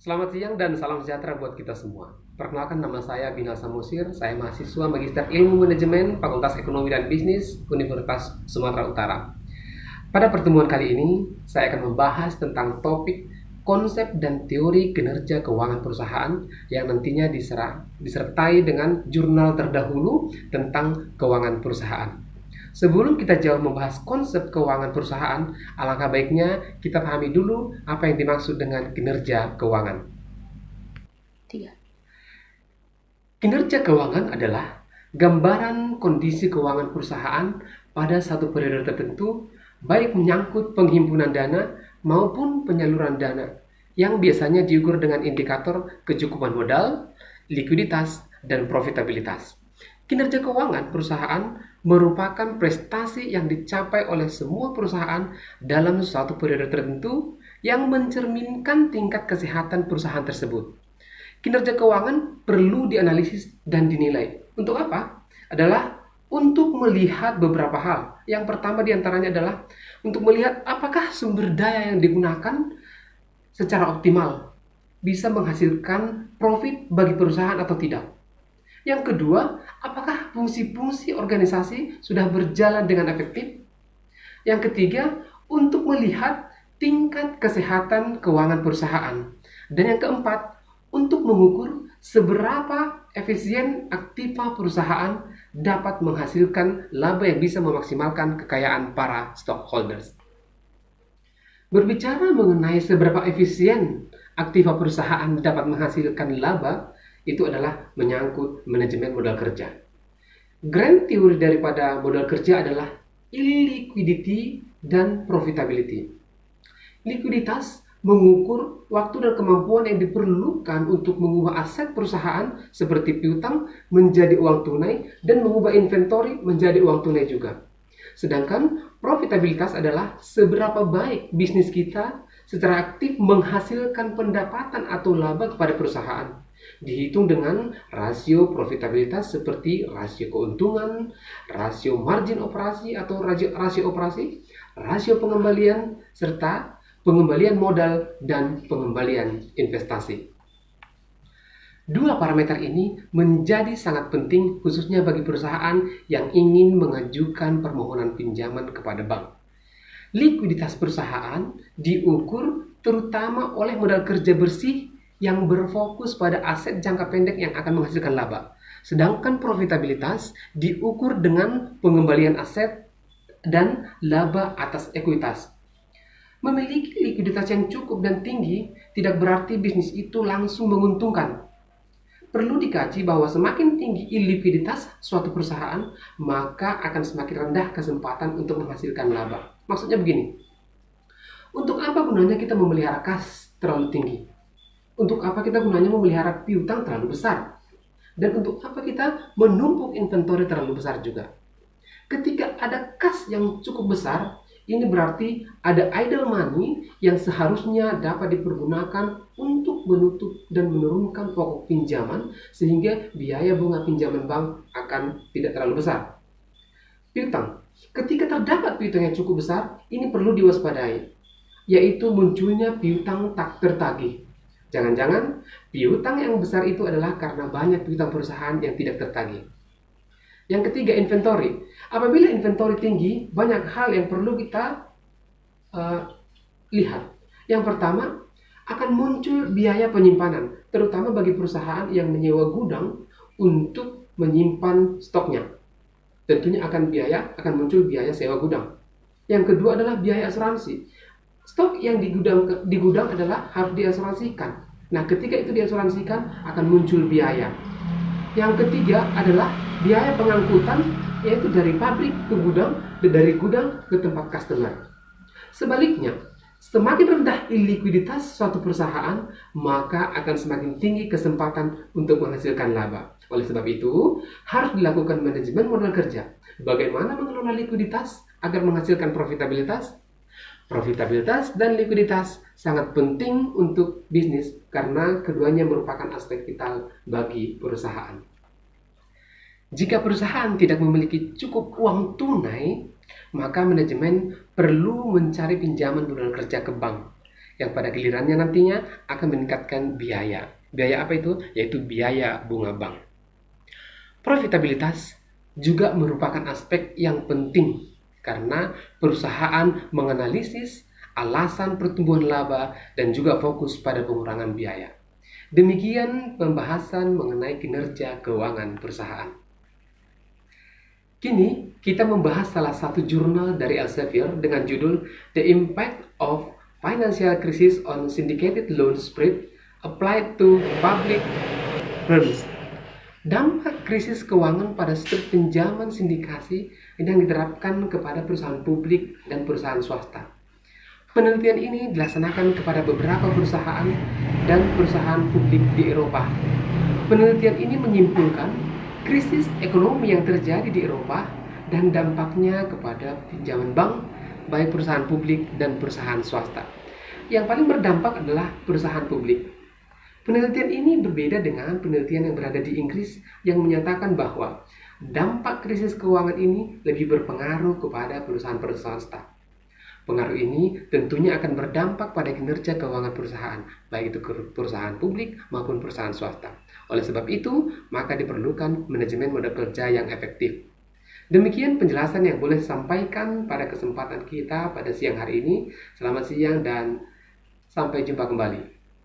Selamat siang dan salam sejahtera buat kita semua. Perkenalkan, nama saya Binal Samosir. Saya mahasiswa Magister Ilmu Manajemen Fakultas Ekonomi dan Bisnis Universitas Sumatera Utara. Pada pertemuan kali ini, saya akan membahas tentang topik konsep dan teori kinerja keuangan perusahaan yang nantinya disertai dengan jurnal terdahulu tentang keuangan perusahaan. Sebelum kita jauh membahas konsep keuangan perusahaan, alangkah baiknya kita pahami dulu apa yang dimaksud dengan kinerja keuangan. 3. Kinerja keuangan adalah gambaran kondisi keuangan perusahaan pada satu periode tertentu, baik menyangkut penghimpunan dana maupun penyaluran dana, yang biasanya diukur dengan indikator kecukupan modal, likuiditas, dan profitabilitas. Kinerja keuangan perusahaan merupakan prestasi yang dicapai oleh semua perusahaan dalam suatu periode tertentu yang mencerminkan tingkat kesehatan perusahaan tersebut. Kinerja keuangan perlu dianalisis dan dinilai. Untuk apa? Adalah untuk melihat beberapa hal. Yang pertama diantaranya adalah untuk melihat apakah sumber daya yang digunakan secara optimal bisa menghasilkan profit bagi perusahaan atau tidak. Yang kedua, apakah fungsi-fungsi organisasi sudah berjalan dengan efektif? Yang ketiga, untuk melihat tingkat kesehatan keuangan perusahaan. Dan yang keempat, untuk mengukur seberapa efisien aktiva perusahaan dapat menghasilkan laba yang bisa memaksimalkan kekayaan para stockholders. Berbicara mengenai seberapa efisien aktiva perusahaan dapat menghasilkan laba, itu adalah menyangkut manajemen modal kerja. Grand teori daripada modal kerja adalah illiquidity dan profitability. Likuiditas mengukur waktu dan kemampuan yang diperlukan untuk mengubah aset perusahaan seperti piutang menjadi uang tunai dan mengubah inventory menjadi uang tunai juga. Sedangkan profitabilitas adalah seberapa baik bisnis kita secara aktif menghasilkan pendapatan atau laba kepada perusahaan. Dihitung dengan rasio profitabilitas seperti rasio keuntungan, rasio margin operasi atau rasio operasi, rasio pengembalian, serta pengembalian modal dan pengembalian investasi. Dua parameter ini menjadi sangat penting khususnya bagi perusahaan yang ingin mengajukan permohonan pinjaman kepada bank. Likuiditas perusahaan diukur terutama oleh modal kerja bersih yang berfokus pada aset jangka pendek yang akan menghasilkan laba. Sedangkan profitabilitas diukur dengan pengembalian aset dan laba atas ekuitas. Memiliki likuiditas yang cukup dan tinggi tidak berarti bisnis itu langsung menguntungkan. Perlu dikaji bahwa semakin tinggi likuiditas suatu perusahaan, maka akan semakin rendah kesempatan untuk menghasilkan laba. Maksudnya begini, untuk apa gunanya kita memelihara kas terlalu tinggi? Untuk apa kita gunanya memelihara piutang terlalu besar? Dan untuk apa kita menumpuk inventory terlalu besar juga? Ketika ada kas yang cukup besar, ini berarti ada idle money yang seharusnya dapat dipergunakan untuk menutup dan menurunkan pokok pinjaman sehingga biaya bunga pinjaman bank akan tidak terlalu besar. Piutang. Ketika terdapat piutang yang cukup besar, ini perlu diwaspadai, yaitu munculnya piutang tak tertagih. Jangan-jangan piutang yang besar itu adalah karena banyak piutang perusahaan yang tidak tertagih. Yang ketiga, inventory. Apabila inventory tinggi, banyak hal yang perlu kita lihat. Yang pertama, akan muncul biaya penyimpanan, terutama bagi perusahaan yang menyewa gudang untuk menyimpan stoknya. Tentunya akan muncul biaya sewa gudang. Yang kedua adalah biaya asuransi. Stok yang di gudang adalah harus diasuransikan. Nah, ketika itu diasuransikan akan muncul biaya. Yang ketiga adalah biaya pengangkutan, yaitu dari pabrik ke gudang dan dari gudang ke tempat customer. Sebaliknya, semakin rendah likuiditas suatu perusahaan, maka akan semakin tinggi kesempatan untuk menghasilkan laba. Oleh sebab itu, harus dilakukan manajemen modal kerja. Bagaimana mengelola likuiditas agar menghasilkan profitabilitas? Profitabilitas dan likuiditas sangat penting untuk bisnis karena keduanya merupakan aspek vital bagi perusahaan. Jika perusahaan tidak memiliki cukup uang tunai, maka manajemen perlu mencari pinjaman modal kerja ke bank. yang pada gilirannya nantinya akan meningkatkan biaya. Biaya apa itu? Yaitu biaya bunga bank. Profitabilitas juga merupakan aspek yang penting karena perusahaan menganalisis alasan pertumbuhan laba dan juga fokus pada pengurangan biaya. Demikian pembahasan mengenai kinerja keuangan perusahaan. Kini kita membahas salah satu jurnal dari Elsevier dengan judul The Impact of Financial Crisis on Syndicated Loan Spread Applied to Public Firms. Dampak krisis keuangan pada spread pinjaman sindikasi yang diterapkan kepada perusahaan publik dan perusahaan swasta. Penelitian ini dilaksanakan kepada beberapa perusahaan dan perusahaan publik di Eropa. Penelitian ini menyimpulkan krisis ekonomi yang terjadi di Eropa dan dampaknya kepada pinjaman bank, baik perusahaan publik dan perusahaan swasta. Yang paling berdampak adalah perusahaan publik. Penelitian ini berbeda dengan penelitian yang berada di Inggris yang menyatakan bahwa dampak krisis keuangan ini lebih berpengaruh kepada perusahaan-perusahaan swasta. Pengaruh ini tentunya akan berdampak pada kinerja keuangan perusahaan, baik itu perusahaan publik maupun perusahaan swasta. Oleh sebab itu, maka diperlukan manajemen modal kerja yang efektif. Demikian penjelasan yang boleh disampaikan pada kesempatan kita pada siang hari ini. Selamat siang dan sampai jumpa kembali.